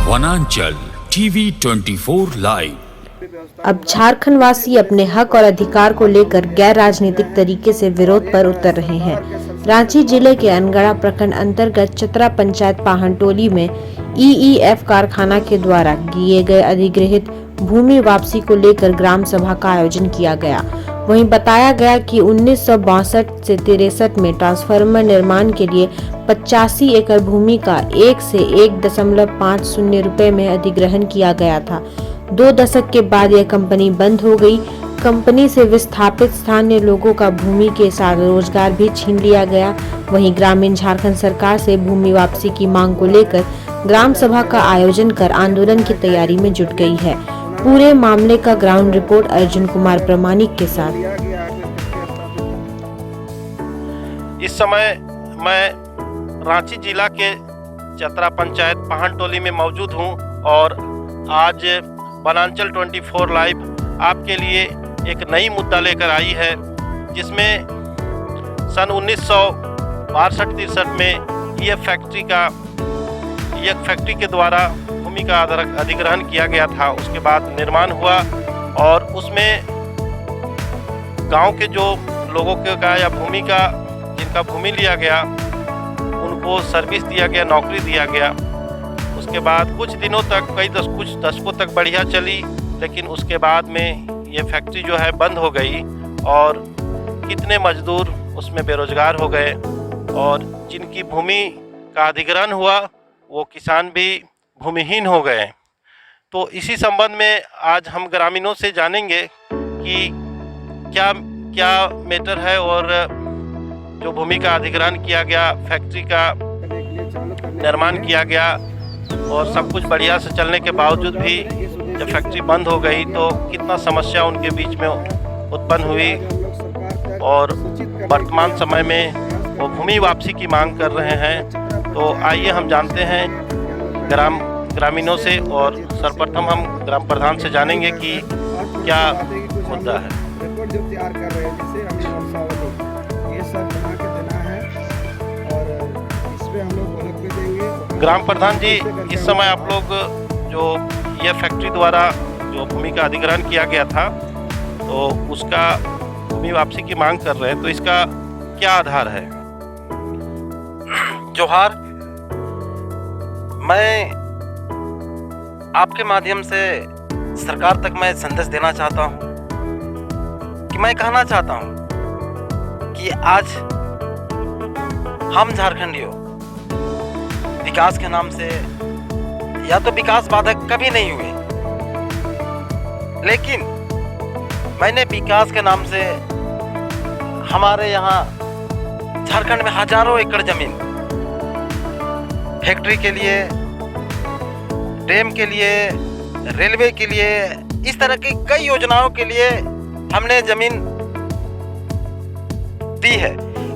वनांचल TV 24 live. अब झारखंड वासी अपने हक और अधिकार को लेकर गैर राजनीतिक तरीके से विरोध पर उतर रहे हैं। रांची जिले के अनगढ़ा प्रखंड अंतर्गत चतरा पंचायत पाहनटोली में ईईएफ कारखाना के द्वारा किए गए अधिग्रहित भूमि वापसी को लेकर ग्राम सभा का आयोजन किया गया। वहीं बताया गया कि 1962 से 63 में ट्रांसफार्मर निर्माण के लिए 85 एकड़ भूमि का 1 से 1.50 रुपए में अधिग्रहण किया गया था। 2 दशक के बाद यह कंपनी बंद हो गई। कंपनी से विस्थापित स्थानीय लोगों का भूमि के साथ रोजगार भी छीन लिया गया। वहीं ग्रामीण झारखंड सरकार से भूमि वापसी की मांग को लेकर ग्राम सभा का आयोजन कर आंदोलन की तैयारी में जुट गई है। पूरे मामले का ग्राउंड रिपोर्ट अर्जुन कुमार प्रमाणिक के साथ। इस समय मैं रांची जिला के चतरा पंचायत पाहनटोली में मौजूद हूं और आज वनांचल 24 लाइव आपके लिए एक नई मुद्दा लेकर आई है, जिसमें सन 1962-63 में ये फैक्ट्री के द्वारा भूमि का अधिग्रहण किया गया था। उसके बाद निर्माण हुआ और उसमें गांव के जो लोगों का या भूमि का जिनका भूमि लिया गया उनको सर्विस दिया गया, नौकरी दिया गया। उसके बाद कुछ दिनों तक कुछ दशकों तक बढ़िया चली, लेकिन उसके बाद में ये फैक्ट्री जो है बंद हो गई और कितने मजदूर उसमें बेरोजगार हो गए और जिनकी भूमि का अधिग्रहण हुआ वो किसान भी भूमिहीन हो गए। तो इसी संबंध में आज हम ग्रामीणों से जानेंगे कि क्या क्या मैटर है और जो भूमि का अधिग्रहण किया गया, फैक्ट्री का निर्माण किया गया और सब कुछ बढ़िया से चलने के बावजूद भी जब फैक्ट्री बंद हो गई तो कितना समस्या उनके बीच में उत्पन्न हुई और वर्तमान समय में वो भूमि वापसी की मांग कर रहे हैं। तो आइए हम जानते हैं ग्रामीणों से और सर्वप्रथम हम ग्राम प्रधान से जानेंगे कि क्या मुद्दा है। ग्राम प्रधान जी, इस समय आप लोग जो ये फैक्ट्री द्वारा जो भूमि का अधिग्रहण किया गया था तो उसका भूमि वापसी की मांग कर रहे हैं, तो इसका क्या आधार है? जोहार, मैं आपके माध्यम से सरकार तक मैं संदेश देना चाहता हूं कि मैं कहना चाहता हूं कि आज हम झारखंडियों विकास के नाम से या तो विकास बाधक कभी नहीं हुए, लेकिन मैंने विकास के नाम से हमारे यहाँ झारखंड में हजारों एकड़ जमीन फैक्ट्री के लिए, डैम के लिए, रेलवे के लिए, इस तरह की कई योजनाओं के लिए हमने जमीन दी है।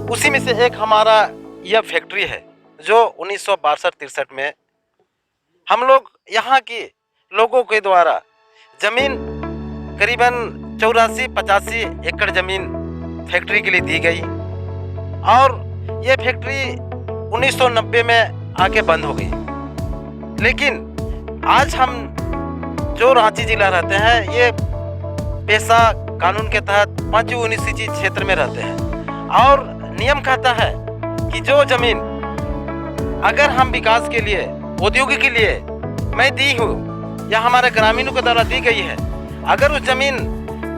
उसी में से एक हमारा यह फैक्ट्री है जो 1962-63 में हम लोग यहाँ के लोगों के द्वारा जमीन करीबन 84-85 एकड़ जमीन फैक्ट्री के लिए दी गई और ये फैक्ट्री 1990 में आके बंद हो गई। लेकिन आज हम जो रांची जिला रहते हैं ये पेशा कानून के तहत 5वीं 19वीं क्षेत्र में रहते हैं और नियम कहता है कि जो जमीन अगर हम विकास के लिए, औद्योगिक के लिए मैं दी हूँ या हमारे ग्रामीणों के द्वारा दी गई है, अगर उस जमीन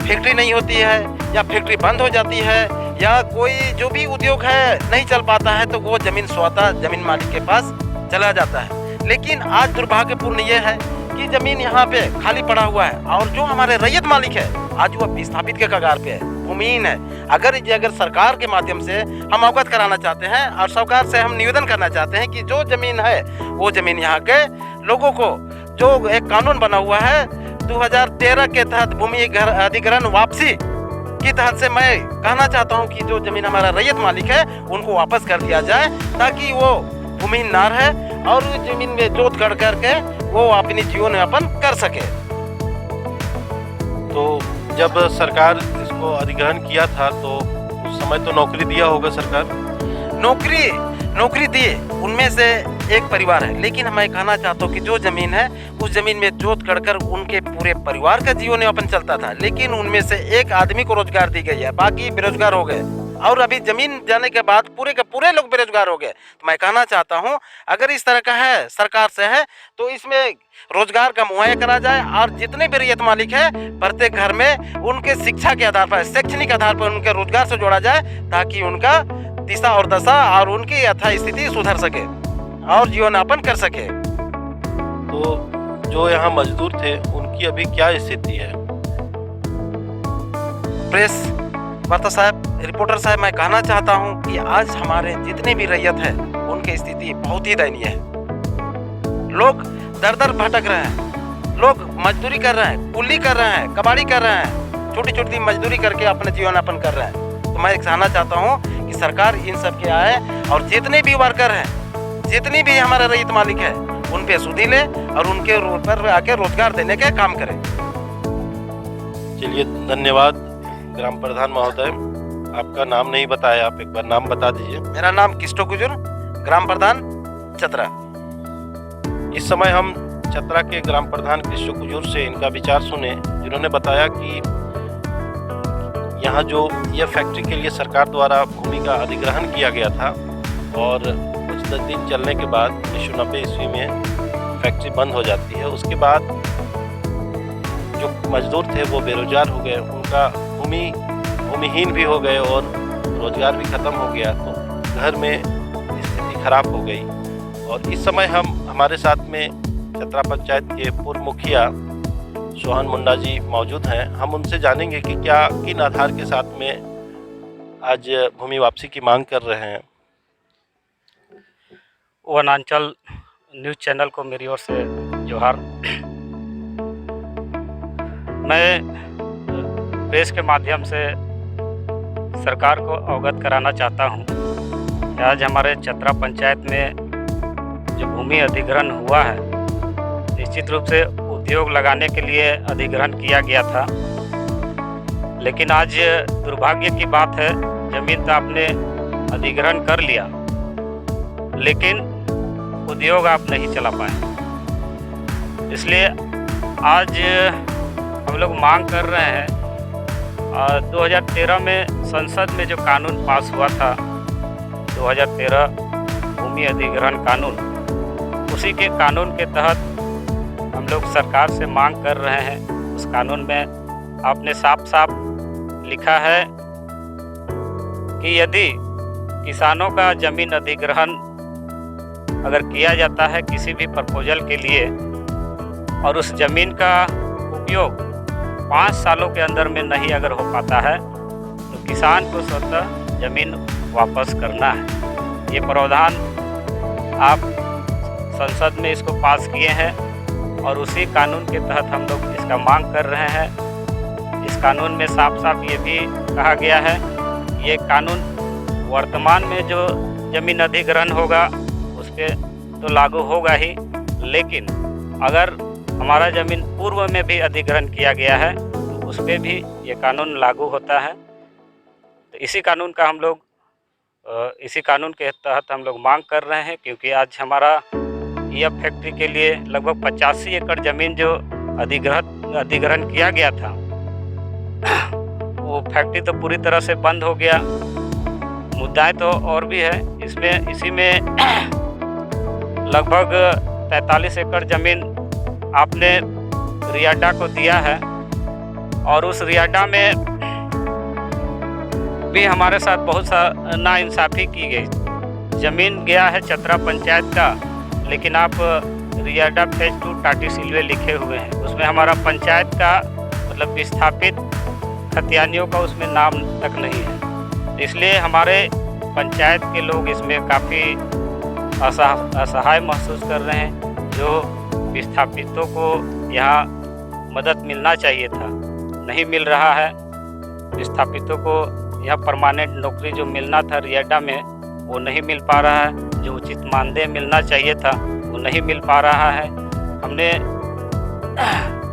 फैक्ट्री नहीं होती है या फैक्ट्री बंद हो जाती है या कोई जो भी उद्योग है नहीं चल पाता है तो वो जमीन स्वतः जमीन मालिक के पास चला जाता है। लेकिन आज दुर्भाग्यपूर्ण ये है कि जमीन यहाँ पे खाली पड़ा हुआ है और जो हमारे रैयत मालिक है आज वो विस्थापित के कगार पे है, भूमिहीन है। अगर सरकार के माध्यम से हम अवगत कराना चाहते हैं और सरकार से हम निवेदन करना चाहते हैं कि जो जमीन है वो जमीन यहाँ के लोगों को, जो एक कानून बना हुआ है 2013 के तहत भूमि अधिग्रहण वापसी की तहत से मैं कहना चाहता हूँ कि जो जमीन हमारा रैयत मालिक है उनको वापस कर दिया जाए ताकि वो भूमिहीन ना रहे और जमीन में जोत कर करके वो अपनी जीवन यापन कर सके। तो जब सरकार इसको अधिग्रहण किया था तो उस समय तो नौकरी दिया होगा सरकार? नौकरी दिए उनमें से एक परिवार है। लेकिन मैं कहना चाहता हूँ कि जो ज़मीन है उस ज़मीन में जोत कर उनके पूरे परिवार का जीवन यापन चलता था, लेकिन उनमें से एक आदमी को रोजगार दी गई है, बाकी बेरोजगार हो गए। और अभी ज़मीन जाने के बाद पूरे के पूरे लोग बेरोजगार हो गए। तो मैं कहना चाहता हूँ अगर इस तरह का है, सरकार से है, तो इसमें रोजगार का मुहैया करा जाए और जितने भी रैयत मालिक है प्रत्येक घर में उनके शिक्षा के आधार पर, शैक्षणिक आधार पर उनके रोजगार से जोड़ा जाए, ताकि उनका दिशा और दशा और उनकी यथा स्थिति सुधर सके और जीवन यापन कर सके। तो जो यहाँ मजदूर थे उनकी अभी क्या स्थिति है? प्रेस वार्ता साहब, रिपोर्टर साहब, मैं कहना चाहता हूँ कि आज हमारे जितने भी रैयत है उनकी स्थिति बहुत ही दयनीय है। लोग दर दर भटक रहे हैं, लोग मजदूरी कर रहे हैं, कुल्ली कर रहे हैं, कबाड़ी कर रहे हैं, छोटी छोटी मजदूरी करके अपने जीवन यापन कर रहे हैं। तो मैं कहना चाहता हूँ कि सरकार इन सब के आए और जितने भी वर्कर हैं, जितनी भी हमारा रैयत मालिक है, उन पे सुधी ले और उनके पर आके रोजगार देने का काम करें। चलिए, धन्यवाद ग्राम प्रधान महोदय। आपका नाम नहीं बताया, आप एक बार नाम बता दीजिए। मेरा नाम किस्टो गुजर, ग्राम प्रधान चतरा। इस समय हम चतरा के ग्राम प्रधान किस्टो गुजर से इनका विचार सुने, जिन्होंने बताया कि यहाँ जो यह फैक्ट्री के लिए सरकार द्वारा भूमि का अधिग्रहण किया गया था और कुछ 10 दिन चलने के बाद 1990 ईस्वी में फैक्ट्री बंद हो जाती है। उसके बाद जो मजदूर थे वो बेरोजगार हो गए, उनका भूमिहीन भी हो गए और रोजगार भी ख़त्म हो गया, तो घर में स्थिति खराब हो गई। और इस समय हमारे साथ में चतरा पंचायत के पूर्व मुखिया सोहन मुंडा जी मौजूद हैं। हम उनसे जानेंगे कि क्या किन आधार के साथ में आज भूमि वापसी की मांग कर रहे हैं। वनांचल न्यूज़ चैनल को मेरी ओर से जोहार। मैं प्रेस के माध्यम से सरकार को अवगत कराना चाहता हूं कि आज हमारे चतरा पंचायत में जो भूमि अधिग्रहण हुआ है, निश्चित रूप से उद्योग लगाने के लिए अधिग्रहण किया गया था, लेकिन आज दुर्भाग्य की बात है, ज़मीन तो आपने अधिग्रहण कर लिया लेकिन उद्योग आप नहीं चला पाए। इसलिए आज हम लोग मांग कर रहे हैं, 2013 में संसद में जो कानून पास हुआ था, 2013 भूमि अधिग्रहण कानून, उसी के कानून के तहत हम लोग सरकार से मांग कर रहे हैं। उस कानून में आपने साफ साफ लिखा है कि यदि किसानों का ज़मीन अधिग्रहण अगर किया जाता है किसी भी प्रपोजल के लिए और उस ज़मीन का उपयोग 5 सालों के अंदर में नहीं अगर हो पाता है तो किसान को स्वतः ज़मीन वापस करना है। ये प्रावधान आप संसद में इसको पास किए हैं और उसी कानून के तहत हम लोग इसका मांग कर रहे हैं। इस कानून में साफ साफ ये भी कहा गया है, ये कानून वर्तमान में जो ज़मीन अधिग्रहण होगा उस पर तो लागू होगा ही, लेकिन अगर हमारा ज़मीन पूर्व में भी अधिग्रहण किया गया है तो उस पर भी ये कानून लागू होता है। तो इसी कानून के तहत हम लोग मांग कर रहे हैं, क्योंकि आज हमारा यह फैक्ट्री के लिए लगभग 85 एकड़ ज़मीन जो अधिग्रहण किया गया था, वो फैक्ट्री तो पूरी तरह से बंद हो गया। मुद्दाएं तो और भी है इसमें, इसी में लगभग 43 एकड़ ज़मीन आपने रियाडा को दिया है और उस रियाडा में भी हमारे साथ बहुत सा नाइंसाफ़ी की गई। ज़मीन गया है चतरा पंचायत का, लेकिन आप रियाडा फेज 2 टाटी सिलवे लिखे हुए हैं, उसमें हमारा पंचायत का मतलब विस्थापित खतियानियों का उसमें नाम तक नहीं है। इसलिए हमारे पंचायत के लोग इसमें काफ़ी असहाय महसूस कर रहे हैं। जो विस्थापितों को यहाँ मदद मिलना चाहिए था, नहीं मिल रहा है। विस्थापितों को यहाँ परमानेंट नौकरी जो मिलना था रियाडा में, वो नहीं मिल पा रहा है। जो उचित मानदेय मिलना चाहिए था वो नहीं मिल पा रहा है। हमने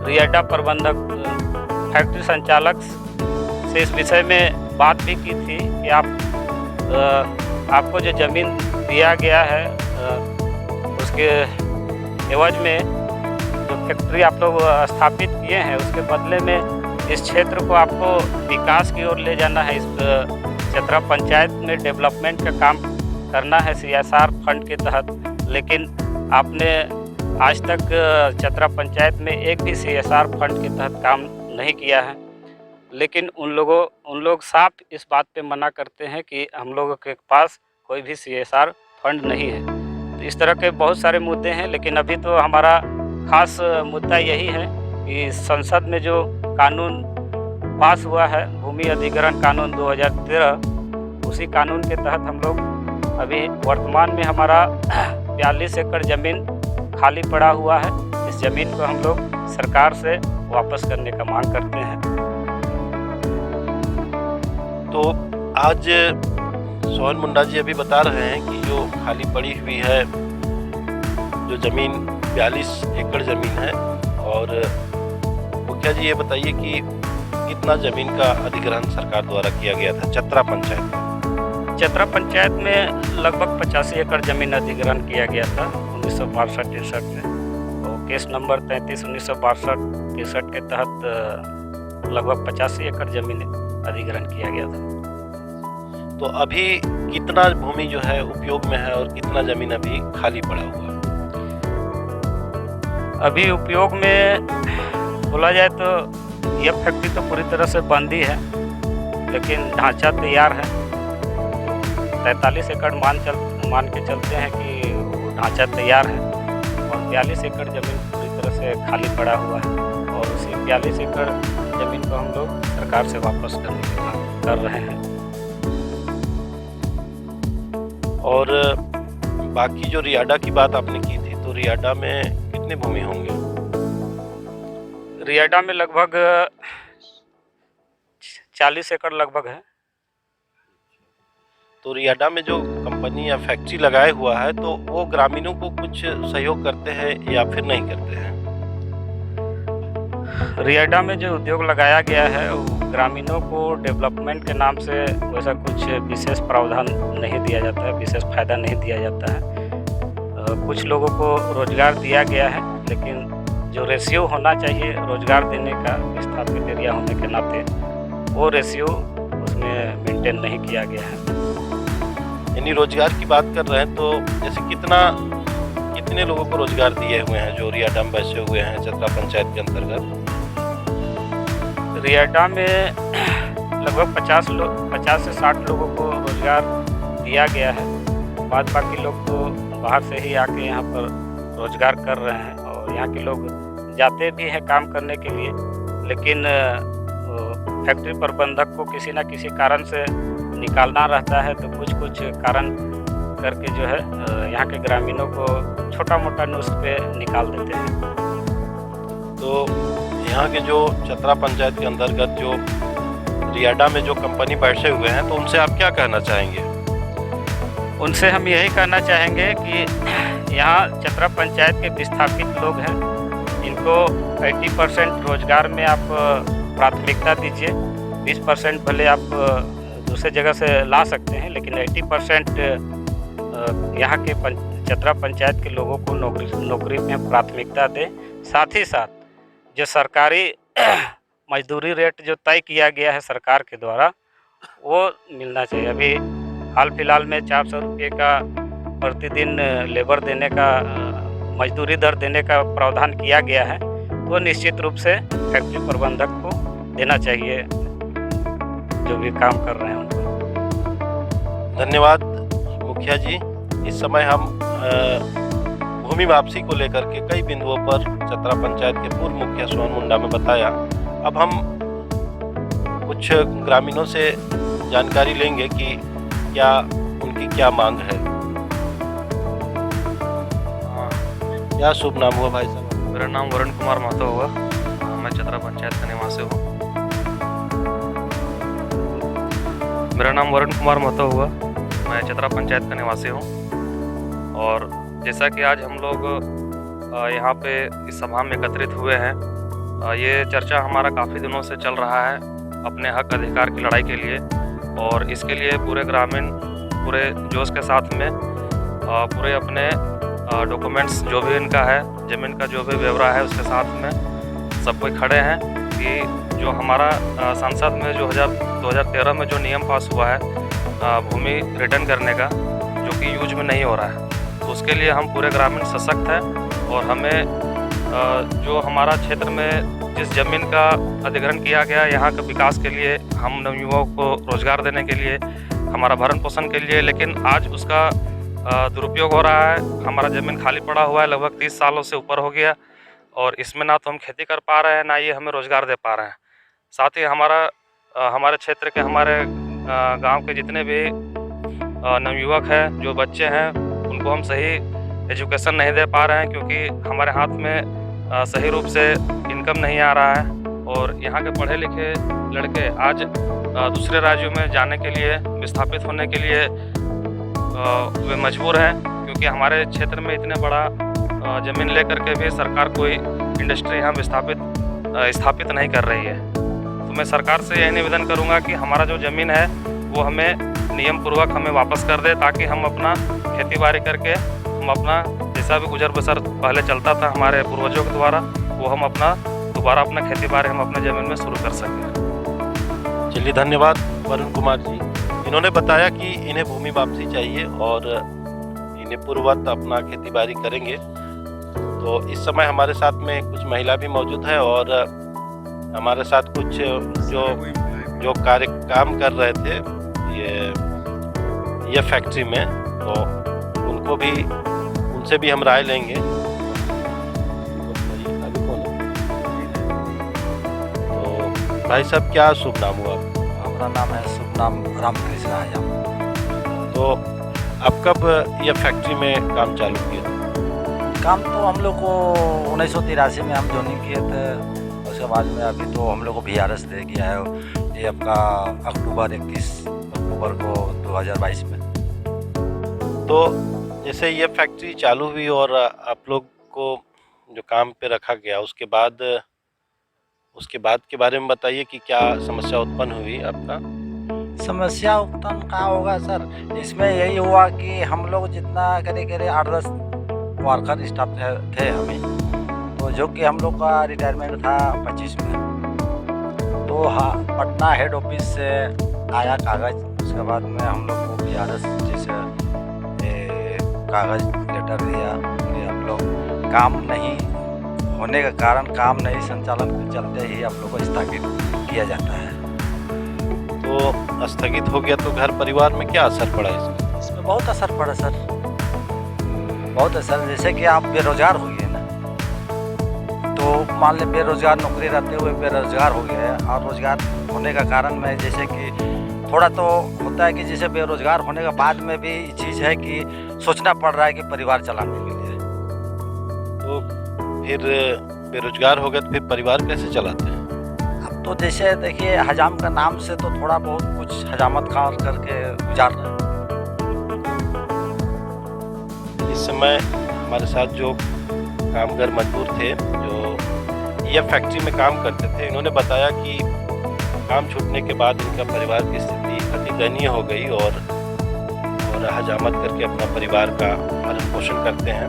रियाडा प्रबंधक, फैक्ट्री संचालक से इस विषय में बात भी की थी कि आपको जो ज़मीन दिया गया है उसके एवज में जो फैक्ट्री आप लोग स्थापित किए हैं उसके बदले में इस क्षेत्र को आपको विकास की ओर ले जाना है। इस चतरा पंचायत में डेवलपमेंट का काम करना है CSR फंड के तहत, लेकिन आपने आज तक चतरा पंचायत में एक भी CSR फंड के तहत काम नहीं किया है। लेकिन उन लोग साफ इस बात पे मना करते हैं कि हम लोगों के पास कोई भी CSR फंड नहीं है। तो इस तरह के बहुत सारे मुद्दे हैं, लेकिन अभी तो हमारा खास मुद्दा यही है कि संसद में जो कानून पास हुआ है, भूमि अधिग्रहण कानून 2013, उसी कानून के तहत हम लोग अभी वर्तमान में हमारा 42 एकड़ ज़मीन खाली पड़ा हुआ है। इस ज़मीन को हम लोग सरकार से वापस करने का मांग करते हैं। तो आज सोहन मुंडा जी अभी बता रहे हैं कि जो खाली पड़ी हुई है जो ज़मीन 42 एकड़ ज़मीन है, और मुखिया जी ये बताइए कि कितना ज़मीन का अधिग्रहण सरकार द्वारा किया गया था चतरा पंचायत में? चतरा पंचायत में लगभग 85 एकड़ ज़मीन अधिग्रहण किया गया था 1962-63 में। तो केस नंबर 33/1962-63 के तहत लगभग 85 एकड़ ज़मीन अधिग्रहण किया गया था। तो अभी कितना भूमि जो है उपयोग में है और कितना ज़मीन अभी खाली पड़ा हुआ है? अभी उपयोग में बोला जाए तो यह फैक्ट्री तो पूरी तरह से बंद ही है, लेकिन ढांचा तैयार है। 43 एकड़ मान के चलते हैं कि वो ढांचा तैयार है, और 42 एकड़ ज़मीन पूरी तरह से खाली पड़ा हुआ है, और उसी 42 एकड़ ज़मीन को हम लोग सरकार से वापस करने की मांग कर रहे हैं। और बाकी जो रियाडा की बात आपने की थी, तो रियाडा में कितनी भूमि होंगे? रियाडा में लगभग 40 एकड़ लगभग है। तो रियाडा में जो कंपनी या फैक्ट्री लगाए हुआ है, तो वो ग्रामीणों को कुछ सहयोग करते हैं या फिर नहीं करते हैं? रियाडा में जो उद्योग लगाया गया है वो ग्रामीणों को डेवलपमेंट के नाम से वैसा कुछ विशेष प्रावधान नहीं दिया जाता है, विशेष फ़ायदा नहीं दिया जाता है। कुछ लोगों को रोज़गार दिया गया है, लेकिन जो रेशियो होना चाहिए रोज़गार देने का विस्थापित एरिया होने के नाते, वो रेशियो उसमें मेंटेन नहीं किया गया है। यानी रोजगार की बात कर रहे हैं, तो जैसे कितने लोगों को रोजगार दिए हुए हैं जो रियाडा में बसे हुए हैं चतरा पंचायत के अंतर्गत? रियाडा में लगभग 50 से 60 लोगों को रोज़गार दिया गया है। बाद बाकी लोग तो बाहर से ही आके यहाँ पर रोज़गार कर रहे हैं, और यहाँ के लोग जाते भी हैं काम करने के लिए, लेकिन फैक्ट्री प्रबंधक को किसी न किसी कारण से निकालना रहता है, तो कुछ कारण करके जो है यहाँ के ग्रामीणों को छोटा मोटा नुस्ख पे निकाल देते हैं। तो यहाँ के जो चतरा पंचायत के अंतर्गत जो रियाडा में जो कंपनी बैठे हुए हैं, तो उनसे आप क्या कहना चाहेंगे? उनसे हम यही कहना चाहेंगे कि यहाँ चतरा पंचायत के विस्थापित लोग हैं, इनको 80% रोजगार में आप प्राथमिकता दीजिए। 20% भले आप दूसरे जगह से ला सकते हैं, लेकिन 80% यहाँ के चतरा पंचायत के लोगों को नौकरी में प्राथमिकता दें। साथ ही साथ जो सरकारी मजदूरी रेट जो तय किया गया है सरकार के द्वारा, वो मिलना चाहिए। अभी हाल फिलहाल में 400 रुपये का प्रतिदिन लेबर देने का, मजदूरी दर देने का प्रावधान किया गया है, तो निश्चित रूप से फैक्ट्री प्रबंधक को देना चाहिए जो भी काम कर रहे हैं उनको। धन्यवाद मुखिया जी। इस समय हम भूमि वापसी को लेकर के कई बिंदुओं पर चतरा पंचायत के पूर्व मुखिया सोहन मुंडा में बताया। अब हम कुछ ग्रामीणों से जानकारी लेंगे कि उनकी क्या मांग है। क्या शुभ नाम हुआ भाई साहब? मेरा नाम वरुण कुमार महतो हुआ। मैं चतरा पंचायत का निवासी हूँ। मेरा नाम वरुण कुमार महतो हुआ। मैं चतरा पंचायत का निवासी हूँ। और जैसा कि आज हम लोग यहाँ पे इस सभा में एकत्रित हुए हैं, ये चर्चा हमारा काफ़ी दिनों से चल रहा है अपने हक अधिकार की लड़ाई के लिए, और इसके लिए पूरे ग्रामीण पूरे जोश के साथ में पूरे अपने डॉक्यूमेंट्स जो भी इनका है, ज़मीन का जो भी ब्यौरा है उसके साथ में सब कोई खड़े हैं कि जो हमारा संसद में जो 2013 में जो नियम पास हुआ है भूमि रिटर्न करने का, जो कि यूज में नहीं हो रहा है, तो उसके लिए हम पूरे ग्रामीण सशक्त हैं। और हमें जो हमारा क्षेत्र में जिस ज़मीन का अधिग्रहण किया गया, यहाँ के विकास के लिए, हम नवयुवाओं को रोज़गार देने के लिए, हमारा भरण पोषण के लिए, लेकिन आज उसका दुरुपयोग हो रहा है। हमारा ज़मीन खाली पड़ा हुआ है, लगभग 30 सालों से ऊपर हो गया, और इसमें ना तो हम खेती कर पा रहे हैं, ना ये हमें रोज़गार दे पा रहे हैं। साथ ही हमारे क्षेत्र के, हमारे गांव के जितने भी नवयुवक हैं, जो बच्चे हैं, उनको हम सही एजुकेशन नहीं दे पा रहे हैं, क्योंकि हमारे हाथ में सही रूप से इनकम नहीं आ रहा है। और यहाँ के पढ़े लिखे लड़के आज दूसरे राज्यों में जाने के लिए, विस्थापित होने के लिए वे मजबूर हैं, क्योंकि हमारे क्षेत्र में इतने बड़ा ज़मीन लेकर के भी सरकार कोई इंडस्ट्री यहाँ स्थापित नहीं कर रही है। तो मैं सरकार से यही निवेदन करूँगा कि हमारा जो ज़मीन है वो हमें नियम पूर्वक हमें वापस कर दे, ताकि हम अपना खेती बाड़ी करके हम अपना जैसा भी गुजर बसर पहले चलता था हमारे पूर्वजों के द्वारा, वो हम दोबारा अपना खेती बाड़ी हम अपने ज़मीन में शुरू कर सकें। चलिए, धन्यवाद वरुण कुमार जी। इन्होंने बताया कि इन्हें भूमि वापसी चाहिए और इन्हें पूर्ववत अपना खेती बाड़ी करेंगे। तो इस समय हमारे साथ में कुछ महिला भी मौजूद है और हमारे साथ कुछ जो काम कर रहे थे ये फैक्ट्री में, तो उनसे भी हम राय लेंगे। तो भाई साहब, क्या शुभ नाम हुआ? हमारा नाम है, शुभ नाम रामकृष्ण आयाम। तो आप कब ये फैक्ट्री में काम चालू किए? काम तो हम लोग को 1983 में हम ज्वाइनिंग किए थे। उसके बाद में अभी तो हम लोग को VRS दे गया है, ये आपका 31 अक्टूबर को 2022 में। तो जैसे ये फैक्ट्री चालू हुई और आप लोग को जो काम पे रखा गया, उसके बाद के बारे में बताइए कि क्या समस्या उत्पन्न हुई आपका? समस्या उत्पन्न कहाँ होगा सर, इसमें यही हुआ कि हम लोग जितना करीब 8-10 वर्कर स्टाफ थे हमें, तो जो कि हम लोग का रिटायरमेंट था 25 में। तो हाँ, पटना हेड ऑफिस से आया कागज़, उसके बाद में हम लोग को VRS जैसे कागज़ लेटर दिया कि आप लोग काम नहीं होने के कारण, काम नहीं संचालन के चलते ही आप लोग को स्थगित किया जाता है। तो स्थगित हो गया, तो घर परिवार में क्या असर पड़ा इसमें बहुत असर पड़ा सर, बहुत असर। जैसे कि आप बेरोजगार हो गए ना, तो मान ले बेरोजगार, नौकरी रहते हुए बेरोजगार हो गए, और रोजगार होने का कारण में जैसे कि थोड़ा तो होता है कि जैसे बेरोजगार होने के बाद में भी चीज़ है कि सोचना पड़ रहा है कि परिवार चलाने के लिए। तो फिर बेरोजगार हो गए तो फिर परिवार कैसे चलाते हैं? अब तो जैसे देखिए, हजाम का नाम से तो थोड़ा बहुत कुछ हजामत खा करके गुजार रहे हैं। इस समय हमारे साथ जो कामगार मजदूर थे, जो ये फैक्ट्री में काम करते थे, इन्होंने बताया कि काम छूटने के बाद इनका परिवार की स्थिति अति दयनीय हो गई और हजामत करके अपना परिवार का भरण पोषण करते हैं।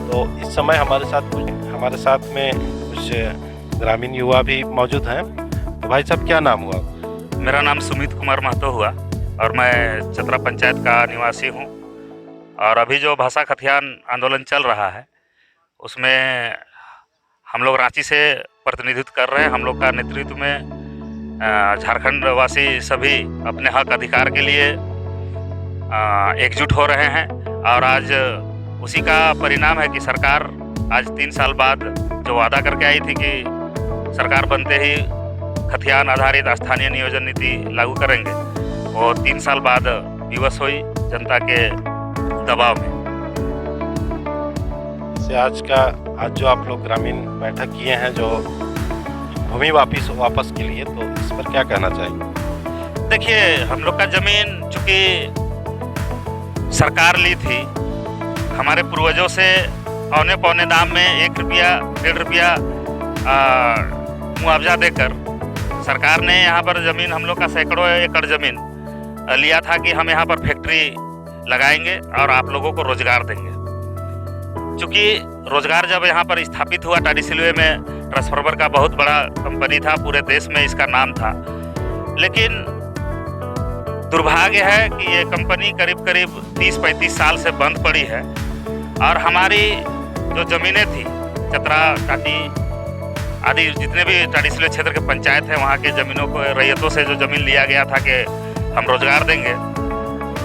तो इस समय हमारे साथ में कुछ ग्रामीण युवा भी मौजूद हैं। तो भाई साहब, क्या नाम हुआ? मेरा नाम सुमित कुमार महतो हुआ और मैं चतरा पंचायत का निवासी हूँ। और अभी जो भाषा खतियान आंदोलन चल रहा है, उसमें हम लोग रांची से प्रतिनिधित्व कर रहे हैं। हम लोग का नेतृत्व में झारखंड वासी सभी अपने हक अधिकार के लिए एकजुट हो रहे हैं। और आज उसी का परिणाम है कि सरकार आज 3 साल बाद जो वादा करके आई थी कि सरकार बनते ही खतियान आधारित स्थानीय नियोजन नीति लागू करेंगे, वो 3 साल बाद विवश हुई जनता के दबाव में। जैसे आज जो आप लोग ग्रामीण बैठक किए हैं जो भूमि वापस के लिए, तो इस पर क्या कहना चाहिए? देखिए, हम लोग का ज़मीन चूँकि सरकार ली थी, हमारे पूर्वजों से औने पौने दाम में 1 रुपया 1.5 रुपया मुआवजा देकर सरकार ने यहाँ पर ज़मीन, हम लोग का सैकड़ों एकड़ ज़मीन लिया था कि हम यहाँ पर फैक्ट्री लगाएंगे और आप लोगों को रोजगार देंगे। क्योंकि रोजगार जब यहाँ पर स्थापित हुआ, टाडीसिलवे में ट्रांसफार्मर का बहुत बड़ा कंपनी था, पूरे देश में इसका नाम था। लेकिन दुर्भाग्य है कि ये कंपनी करीब करीब 30-35 साल से बंद पड़ी है और हमारी जो ज़मीनें थी, चतरा, टाटी आदि जितने भी टाडीसिलवे क्षेत्र के पंचायत हैं, वहाँ के ज़मीनों को रैयतों से जो ज़मीन लिया गया था कि हम रोज़गार देंगे,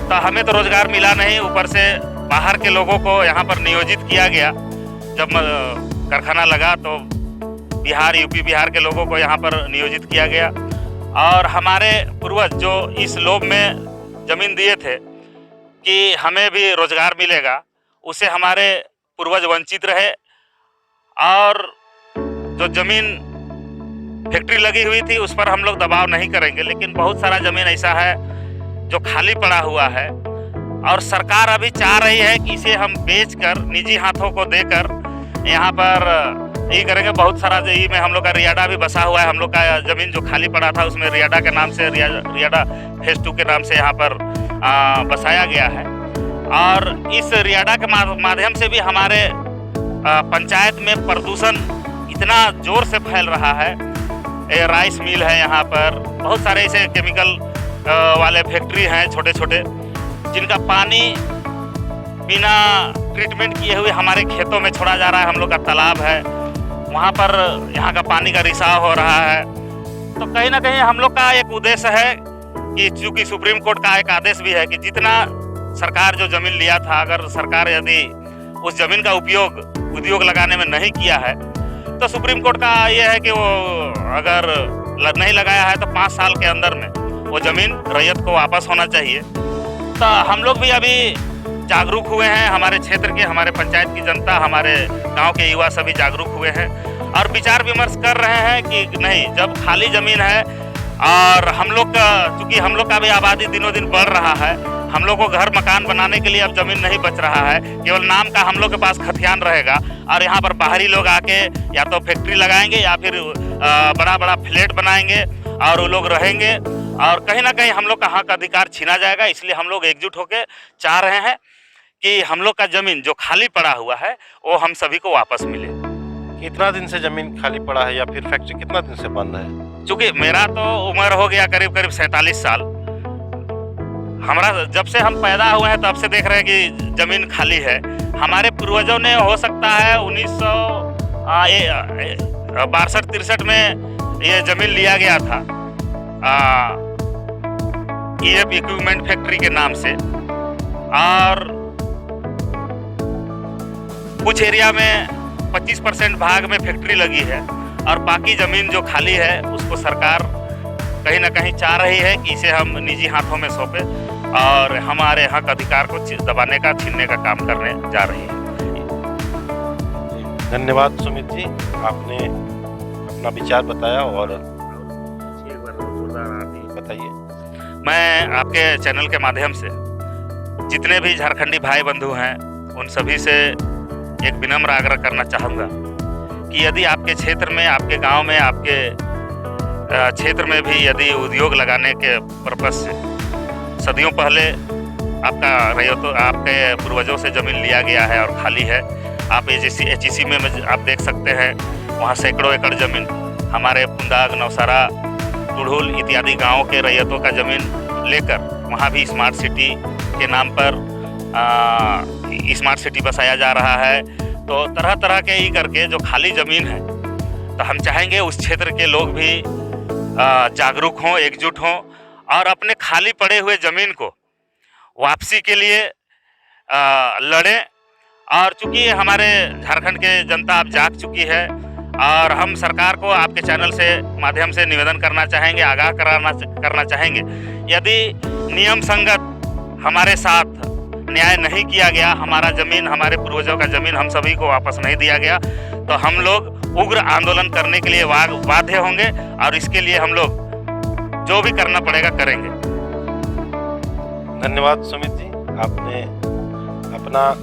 तो हमें तो रोज़गार मिला नहीं, ऊपर से बाहर के लोगों को यहाँ पर नियोजित किया गया। जब कारखाना लगा तो बिहार, यूपी, बिहार के लोगों को यहाँ पर नियोजित किया गया और हमारे पूर्वज जो इस लोभ में ज़मीन दिए थे कि हमें भी रोज़गार मिलेगा, उससे हमारे पूर्वज वंचित रहे। और जो ज़मीन फैक्ट्री लगी हुई थी उस पर हम लोग दबाव नहीं करेंगे, लेकिन बहुत सारा ज़मीन ऐसा है जो खाली पड़ा हुआ है और सरकार अभी चाह रही है कि इसे हम बेचकर निजी हाथों को देकर यहाँ पर ये करेंगे। बहुत सारा यही में हम लोग का रियाडा भी बसा हुआ है। हम लोग का ज़मीन जो खाली पड़ा था उसमें रियाडा के नाम से, रियाडा फेज 2 के नाम से यहाँ पर बसाया गया है। और इस रियाडा के माध्यम से भी हमारे पंचायत में प्रदूषण इतना जोर से फैल रहा है। राइस मिल है यहाँ पर, बहुत सारे ऐसे केमिकल वाले फैक्ट्री हैं छोटे छोटे, जिनका पानी बिना ट्रीटमेंट किए हुए हमारे खेतों में छोड़ा जा रहा है। हम लोग का तालाब है, वहाँ पर यहाँ का पानी का रिसाव हो रहा है। तो कहीं ना कहीं हम लोग का एक उद्देश्य है कि चूँकि सुप्रीम कोर्ट का एक आदेश भी है कि जितना सरकार जो ज़मीन लिया था, अगर सरकार यदि उस ज़मीन का उपयोग उद्योग लगाने में नहीं किया है तो सुप्रीम कोर्ट का ये है कि वो अगर नहीं लगाया है तो 5 साल के अंदर में वो ज़मीन रैयत को वापस होना चाहिए। तो हम लोग भी अभी जागरूक हुए हैं, हमारे क्षेत्र के, हमारे पंचायत की जनता, हमारे गांव के युवा सभी जागरूक हुए हैं और विचार विमर्श कर रहे हैं कि नहीं, जब खाली ज़मीन है और हम लोग का, चूँकि हम लोग का भी आबादी दिनों दिन बढ़ रहा है, हम लोग को घर मकान बनाने के लिए अब ज़मीन नहीं बच रहा है, केवल नाम का हम लोग के पास खतियान रहेगा और यहाँ पर बाहरी लोग आके या तो फैक्ट्री लगाएंगे या फिर बड़ा बड़ा फ्लैट बनाएंगे और वो लोग रहेंगे और कहीं ना कहीं हम लोग का हक अधिकार छीना जाएगा। इसलिए हम लोग एकजुट होकर चाह रहे हैं कि हम लोग का ज़मीन जो खाली पड़ा हुआ है वो हम सभी को वापस मिले। कितना दिन से ज़मीन खाली पड़ा है या फिर फैक्ट्री कितना दिन से बंद है? चूँकि मेरा तो उम्र हो गया करीब करीब 47 साल, हमारा जब से हम पैदा हुए हैं तब से देख रहे हैं कि ज़मीन खाली है। हमारे पूर्वजों ने हो सकता है 1962-63 में ये ज़मीन लिया गया था EF इक्विपमेंट फैक्ट्री के नाम से, और कुछ एरिया में 25% भाग में फैक्ट्री लगी है और बाकी ज़मीन जो खाली है उसको सरकार कहीं ना कहीं चाह रही है कि इसे हम निजी हाथों में सौंपे और हमारे हक अधिकार को दबाने का, छीनने का काम करने जा रही है। धन्यवाद सुमित जी, आपने अपना विचार बताया और बताइए। मैं आपके चैनल के माध्यम से जितने भी झारखंडी भाई बंधु हैं उन सभी से एक विनम्र आग्रह करना चाहूँगा कि यदि आपके क्षेत्र में, आपके गांव में, आपके क्षेत्र में भी यदि उद्योग लगाने के पर्पस से सदियों पहले आपके पूर्वजों से ज़मीन लिया गया है और खाली है, आप HEC में आप देख सकते हैं, वहाँ सैकड़ों एकड़ ज़मीन हमारे पुंदाग, नौसारा, टुढ़ुल इत्यादि गाँव के रैयतों का ज़मीन लेकर वहाँ भी स्मार्ट सिटी के नाम पर स्मार्ट सिटी बसाया जा रहा है। तो तरह तरह के ही करके जो खाली ज़मीन है, तो हम चाहेंगे उस क्षेत्र के लोग भी जागरूक हों, एकजुट हों और अपने खाली पड़े हुए ज़मीन को वापसी के लिए लड़ें। और चूँकि हमारे झारखंड के जनता अब जाग चुकी है और हम सरकार को आपके चैनल से माध्यम से निवेदन करना चाहेंगे, आगाह करना चाहेंगे, यदि नियम संगत हमारे साथ न्याय नहीं किया गया, हमारा ज़मीन, हमारे पूर्वजों का ज़मीन हम सभी को वापस नहीं दिया गया, तो हम लोग उग्र आंदोलन करने के लिए बाध्य होंगे और इसके लिए हम लोग जो भी करना पड़ेगा करेंगे। धन्यवाद सुमित जी, आपने अपना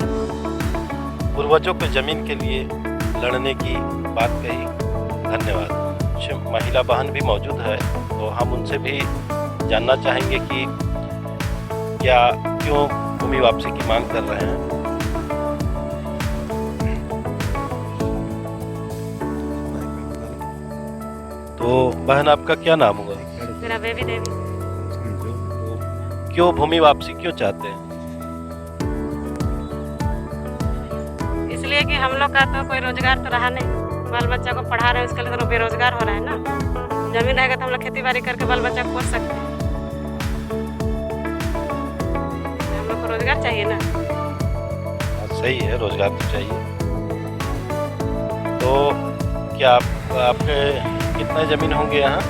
पूर्वजों के ज़मीन के लिए लड़ने की बात कही। धन्यवाद। कुछ महिला बहन भी मौजूद है तो हम उनसे भी जानना चाहेंगे कि क्यों वो भूमि वापसी की मांग कर रहे हैं। तो बहन, आपका क्या नाम हुआ? मेरा बेबी देवी। क्यों भूमि वापसी क्यों चाहते हैं? इसलिए कि हम लोग का तो कोई रोजगार तो रहा नहीं, बाल बच्चा को पढ़ा रहे हैं, उसके लिए तो बेरोजगार हो रहा है ना। जमीन रहेगा तो हम लोग खेती बाड़ी करके बाल बच्चा को पोस सकते हैं। हम लोग को रोजगार चाहिए ना। सही है, रोजगार तो चाहिए। तो क्या आपके कितना ज़मीन होंगे यहाँ?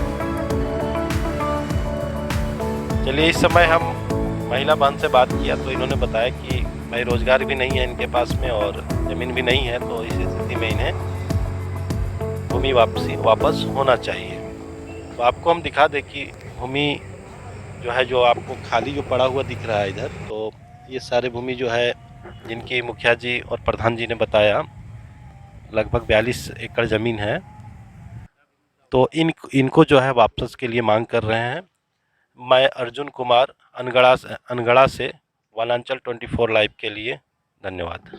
चलिए, इस समय हम महिला बहन से बात किया तो इन्होंने बताया कि भाई रोजगार भी नहीं है इनके पास में और ज़मीन भी नहीं है, तो इस स्थिति में इन्हें भूमि वापस होना चाहिए। तो आपको हम दिखा दें कि भूमि जो है, जो आपको खाली जो पड़ा हुआ दिख रहा है इधर, तो ये सारे भूमि जो है, जिनकी मुखिया जी और प्रधान जी ने बताया लगभग 42 एकड़ ज़मीन है, तो इनको जो है वापस के लिए मांग कर रहे हैं। मैं अर्जुन कुमार अनगढ़ा से वनांचल 24 लाइव के लिए, धन्यवाद।